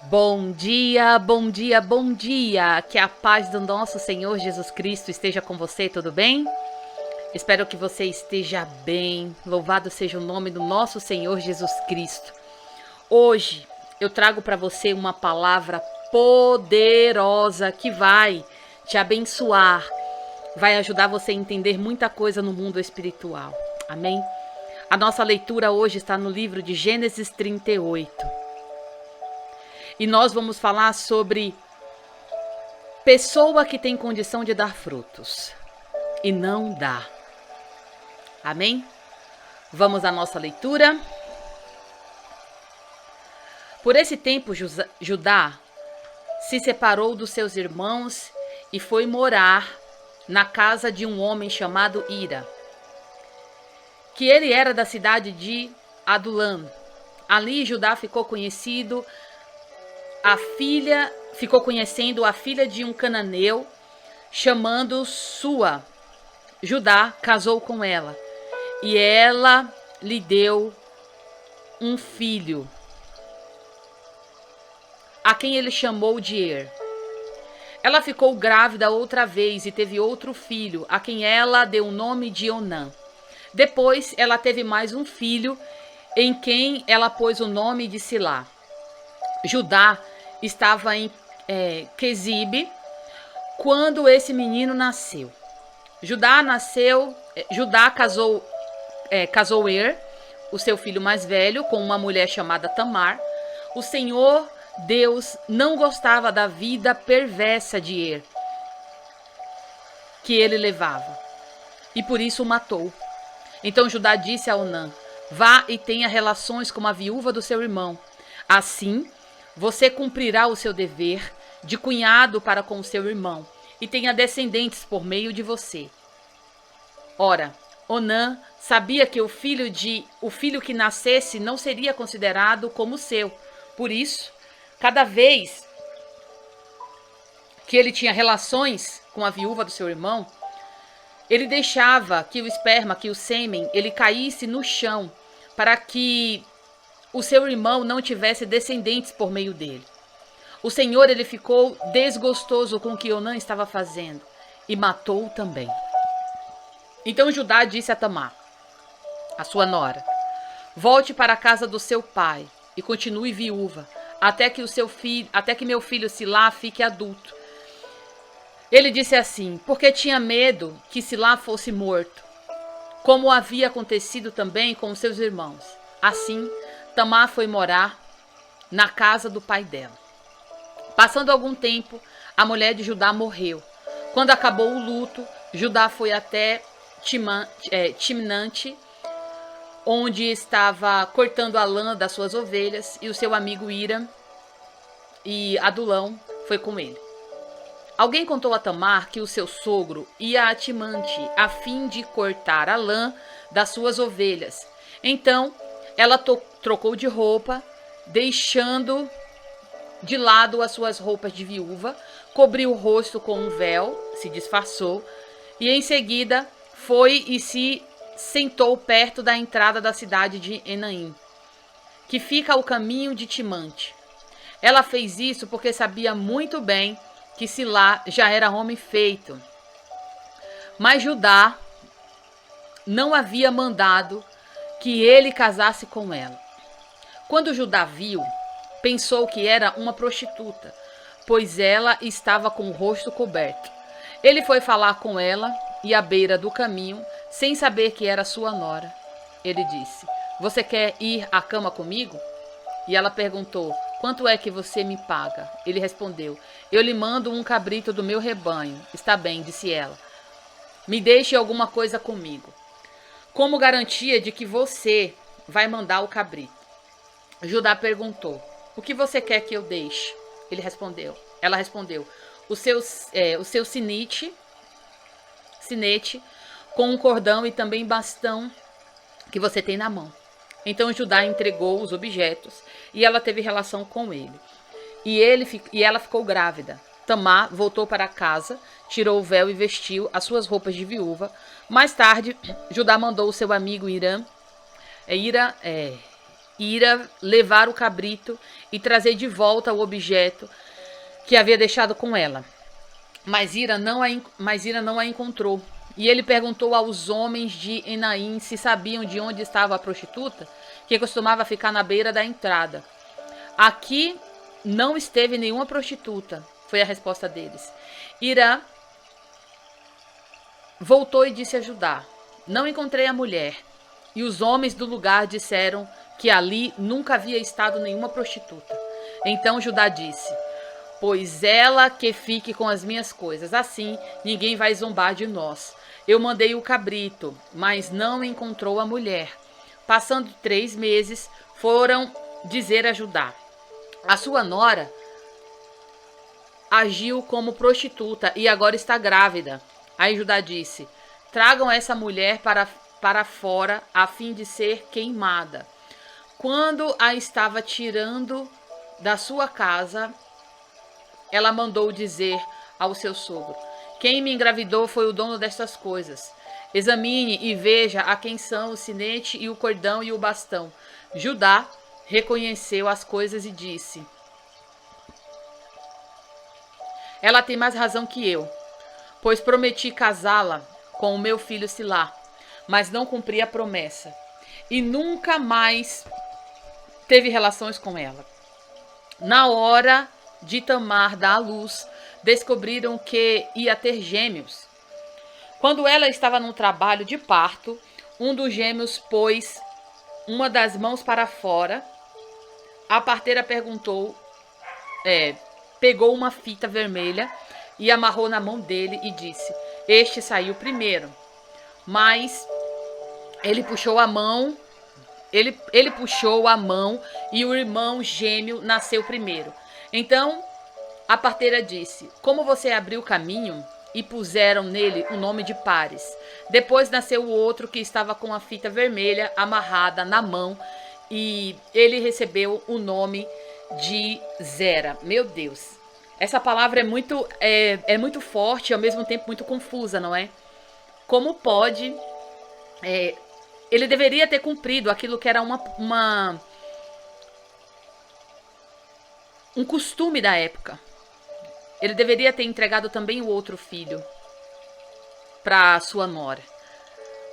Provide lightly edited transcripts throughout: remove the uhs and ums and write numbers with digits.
Bom dia, bom dia, bom dia! Que a paz do nosso Senhor Jesus Cristo esteja com você, tudo bem? Espero que você esteja bem. Louvado seja o nome do nosso Senhor Jesus Cristo. Hoje eu trago para você uma palavra poderosa que vai te abençoar, vai ajudar você a entender muita coisa no mundo espiritual. Amém? A nossa leitura hoje está no livro de Gênesis 38. E nós vamos falar sobre pessoa que tem condição de dar frutos e não dá. Amém? Vamos à nossa leitura. Por esse tempo, Judá se separou dos seus irmãos e foi morar na casa de um homem chamado Ira, que ele era da cidade de Adulam. Ali Judá ficou conhecendo a filha de um cananeu chamando Sua. Judá casou com ela e ela lhe deu um filho, a quem ele chamou de Er. Ela ficou grávida outra vez e teve outro filho, a quem ela deu o nome de Onã. Depois ela teve mais um filho, em quem ela pôs o nome de Silá. Judá estava em Quezibe quando esse menino nasceu. Judá casou Er, o seu filho mais velho, com uma mulher chamada Tamar. O Senhor Deus não gostava da vida perversa de Er, que ele levava, e por isso o matou. Então Judá disse a Onã: vá e tenha relações com a viúva do seu irmão. Assim, você cumprirá o seu dever de cunhado para com o seu irmão e tenha descendentes por meio de você. Ora, Onã sabia que o filho que nascesse não seria considerado como seu. Por isso, cada vez que ele tinha relações com a viúva do seu irmão, ele deixava que o esperma, que o sêmen, ele caísse no chão, para que o seu irmão não tivesse descendentes por meio dele. O Senhor, ele ficou desgostoso com o que Onã estava fazendo e matou-o também. Então Judá disse a Tamar, a sua nora: volte para a casa do seu pai e continue viúva, até que meu filho Silá fique adulto. Ele disse assim, porque tinha medo que Silá fosse morto, como havia acontecido também com os seus irmãos. Assim, Tamar foi morar na casa do pai dela. Passando algum tempo, a mulher de Judá morreu. Quando acabou o luto, Judá foi até Timnate, onde estava cortando a lã das suas ovelhas, e o seu amigo Ira e Adulão foi com ele. Alguém contou a Tamar que o seu sogro ia a Timnate a fim de cortar a lã das suas ovelhas. Então, ela trocou de roupa, deixando de lado as suas roupas de viúva, cobriu o rosto com um véu, se disfarçou, e em seguida foi e se sentou perto da entrada da cidade de Enaim, que fica ao caminho de Timnate. Ela fez isso porque sabia muito bem que Silá já era homem feito. Mas Judá não havia mandado que ele casasse com ela. Quando Judá viu, pensou que era uma prostituta, pois ela estava com o rosto coberto. Ele foi falar com ela e à beira do caminho, sem saber que era sua nora. Ele disse: você quer ir à cama comigo? E ela perguntou: quanto é que você me paga? Ele respondeu: eu lhe mando um cabrito do meu rebanho. Está bem, disse ela. Me deixe alguma coisa comigo, como garantia de que você vai mandar o cabrito. Judá perguntou: o que você quer que eu deixe? Ela respondeu: o seu sinete com um cordão e também bastão que você tem na mão. Então Judá entregou os objetos e ela teve relação com ele. E ela ficou grávida. Tamar voltou para casa, tirou o véu e vestiu as suas roupas de viúva. Mais tarde, Judá mandou o seu amigo Ira levar o cabrito e trazer de volta o objeto que havia deixado com ela. Mas Ira não a encontrou. E ele perguntou aos homens de Enaim se sabiam de onde estava a prostituta, que costumava ficar na beira da entrada. Aqui não esteve nenhuma prostituta, foi a resposta deles. Ira voltou e disse a Judá: não encontrei a mulher. E os homens do lugar disseram que ali nunca havia estado nenhuma prostituta. Então Judá disse: pois ela que fique com as minhas coisas, assim ninguém vai zombar de nós. Eu mandei o cabrito, mas não encontrou a mulher. Passando 3 meses, foram dizer a Judá: a sua nora agiu como prostituta e agora está grávida. Aí Judá disse: tragam essa mulher para fora a fim de ser queimada. Quando a estava tirando da sua casa, ela mandou dizer ao seu sogro: quem me engravidou foi o dono destas coisas. Examine e veja a quem são o sinete e o cordão e o bastão. Judá reconheceu as coisas e disse: ela tem mais razão que eu, pois prometi casá-la com o meu filho Silá, mas não cumpri a promessa. E nunca mais teve relações com ela. Na hora de Tamar dar à luz, descobriram que ia ter gêmeos. Quando ela estava no trabalho de parto, um dos gêmeos pôs uma das mãos para fora. A parteira pegou uma fita vermelha e amarrou na mão dele e disse: este saiu primeiro. Mas ele puxou a mão e o irmão gêmeo nasceu primeiro. Então a parteira disse: como você abriu o caminho? E puseram nele o nome de Pares. Depois nasceu o outro que estava com a fita vermelha amarrada na mão e ele recebeu o nome de Zera. Meu Deus, essa palavra é muito forte e ao mesmo tempo muito confusa, não é? Como pode... ele deveria ter cumprido aquilo que era um costume da época. Ele deveria ter entregado também o outro filho para sua nora.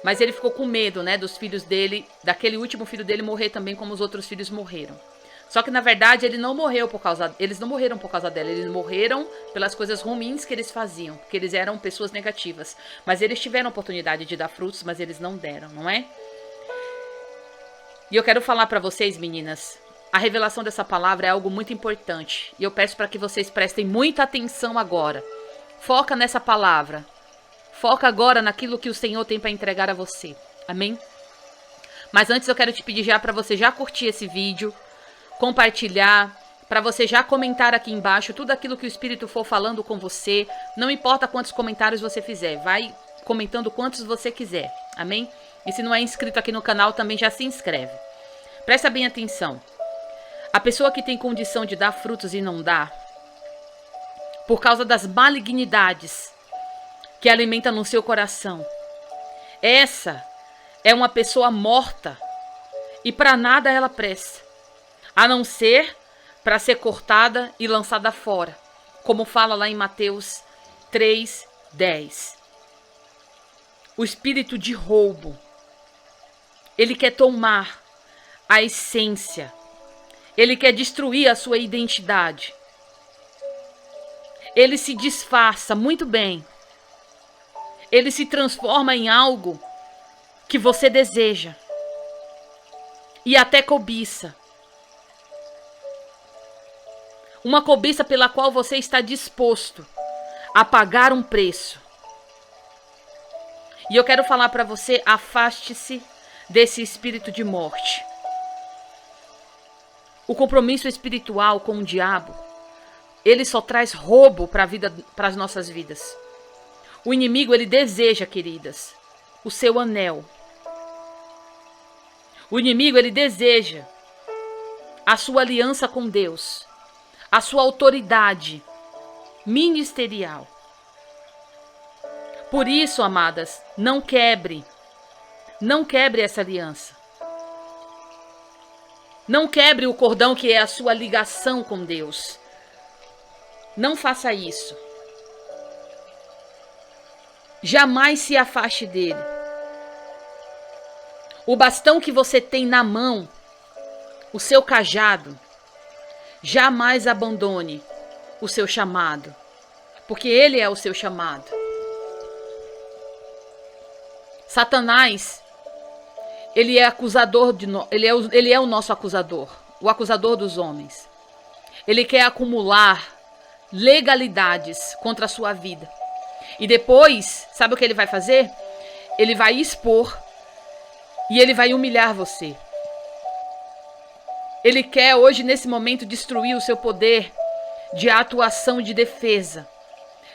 Mas ele ficou com medo, né, dos filhos dele, daquele último filho dele morrer também como os outros filhos morreram. Só que na verdade eles não morreram por causa dela, eles morreram pelas coisas ruins que eles faziam, porque eles eram pessoas negativas. Mas eles tiveram a oportunidade de dar frutos, mas eles não deram, não é? E eu quero falar para vocês, meninas, a revelação dessa palavra é algo muito importante. E eu peço para que vocês prestem muita atenção agora. Foca nessa palavra. Foca agora naquilo que o Senhor tem para entregar a você. Amém? Mas antes eu quero te pedir já para você já curtir esse vídeo, compartilhar, para você já comentar aqui embaixo tudo aquilo que o Espírito for falando com você. Não importa quantos comentários você fizer, vai comentando quantos você quiser. Amém? E se não é inscrito aqui no canal, também já se inscreve. Presta bem atenção. A pessoa que tem condição de dar frutos e não dá, por causa das malignidades que alimenta no seu coração, essa é uma pessoa morta e para nada ela presta, a não ser para ser cortada e lançada fora, como fala lá em Mateus 3:10. O espírito de roubo, ele quer tomar a essência. Ele quer destruir a sua identidade. Ele se disfarça muito bem. Ele se transforma em algo que você deseja. E até cobiça. Uma cobiça pela qual você está disposto a pagar um preço. E eu quero falar para você, afaste-se desse espírito de morte. O compromisso espiritual com o diabo, ele só traz roubo para as nossas vidas. O inimigo, ele deseja, queridas, o seu anel. O inimigo, ele deseja a sua aliança com Deus, a sua autoridade ministerial. Por isso, amadas, não quebre essa aliança. Não quebre o cordão que é a sua ligação com Deus. Não faça isso. Jamais se afaste dele. O bastão que você tem na mão, o seu cajado, jamais abandone o seu chamado, porque ele é o seu chamado. Satanás, ele é acusador ele é o nosso acusador, o acusador dos homens. Ele quer acumular legalidades contra a sua vida. E depois, sabe o que ele vai fazer? Ele vai expor e ele vai humilhar você. Ele quer hoje, nesse momento, destruir o seu poder de atuação e de defesa.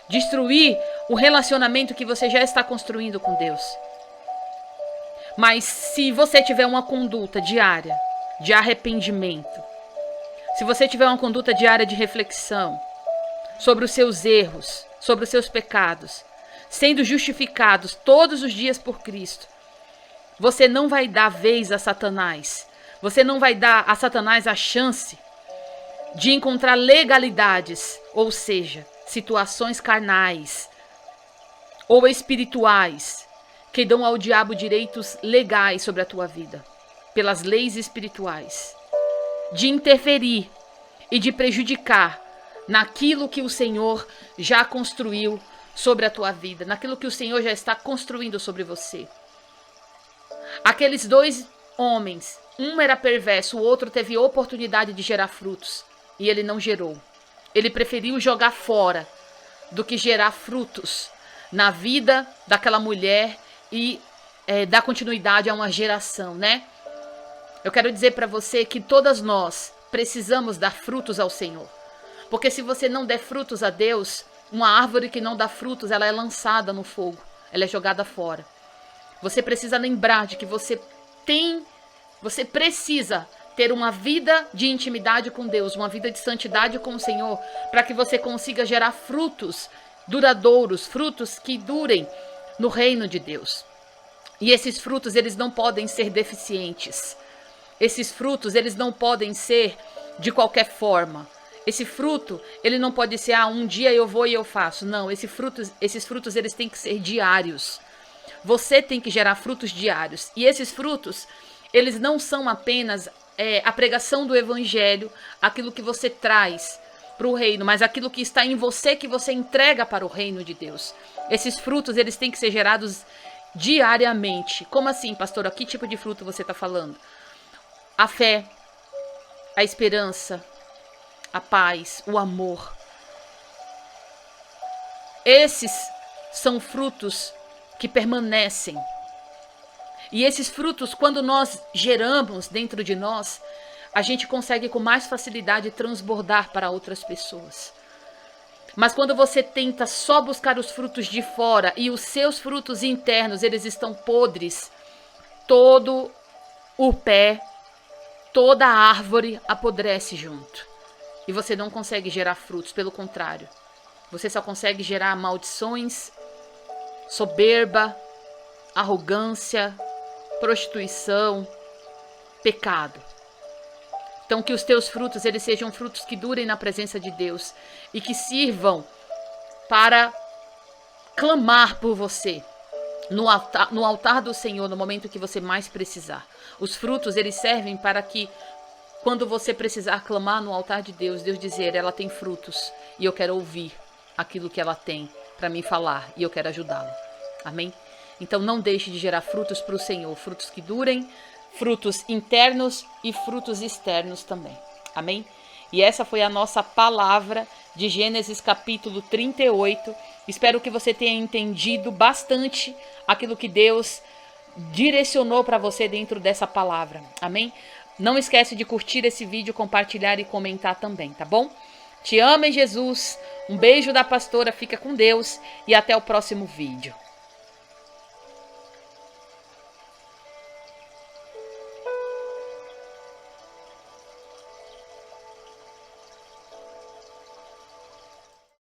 Destruir o relacionamento que você já está construindo com Deus. Mas se você tiver uma conduta diária de arrependimento, se você tiver uma conduta diária de reflexão sobre os seus erros, sobre os seus pecados, sendo justificados todos os dias por Cristo, você não vai dar vez a Satanás. Você não vai dar a Satanás a chance de encontrar legalidades, ou seja, situações carnais ou espirituais que dão ao diabo direitos legais sobre a tua vida, pelas leis espirituais, de interferir e de prejudicar naquilo que o Senhor já construiu sobre a tua vida, naquilo que o Senhor já está construindo sobre você. Aqueles dois homens, um era perverso, o outro teve oportunidade de gerar frutos e ele não gerou. Ele preferiu jogar fora do que gerar frutos na vida daquela mulher e dar continuidade a uma geração, né? Eu quero dizer para você que todas nós precisamos dar frutos ao Senhor. Porque se você não der frutos a Deus, uma árvore que não dá frutos, ela é lançada no fogo, ela é jogada fora. Você precisa lembrar de que você precisa ter uma vida de intimidade com Deus, uma vida de santidade com o Senhor, para que você consiga gerar frutos duradouros, frutos que durem no reino de Deus. E esses frutos, eles não podem ser deficientes. Esses frutos, eles não podem ser de qualquer forma. Esse fruto, ele não pode ser, um dia eu vou e eu faço. Não, esses frutos, eles têm que ser diários. Você tem que gerar frutos diários. E esses frutos, eles não são apenas a pregação do evangelho, aquilo que você traz para o reino, mas aquilo que está em você, que você entrega para o reino de Deus. Esses frutos, eles têm que ser gerados diariamente. Como assim, pastora? Que tipo de fruto você está falando? A fé, a esperança, a paz, o amor. Esses são frutos que permanecem. E esses frutos, quando nós geramos dentro de nós, a gente consegue com mais facilidade transbordar para outras pessoas. Mas quando você tenta só buscar os frutos de fora e os seus frutos internos, eles estão podres, todo o pé, toda a árvore apodrece junto. E você não consegue gerar frutos, pelo contrário. Você só consegue gerar maldições, soberba, arrogância, prostituição, pecado. Então que os teus frutos, eles sejam frutos que durem na presença de Deus e que sirvam para clamar por você no altar do Senhor no momento que você mais precisar. Os frutos, eles servem para que quando você precisar clamar no altar de Deus, Deus dizer, ela tem frutos e eu quero ouvir aquilo que ela tem para me falar e eu quero ajudá-la. Amém? Então não deixe de gerar frutos para o Senhor, frutos que durem, frutos internos e frutos externos também. Amém? E essa foi a nossa palavra de Gênesis capítulo 38. Espero que você tenha entendido bastante aquilo que Deus direcionou para você dentro dessa palavra. Amém? Não esquece de curtir esse vídeo, compartilhar e comentar também, tá bom? Te amo em Jesus. Um beijo da pastora, fica com Deus e até o próximo vídeo.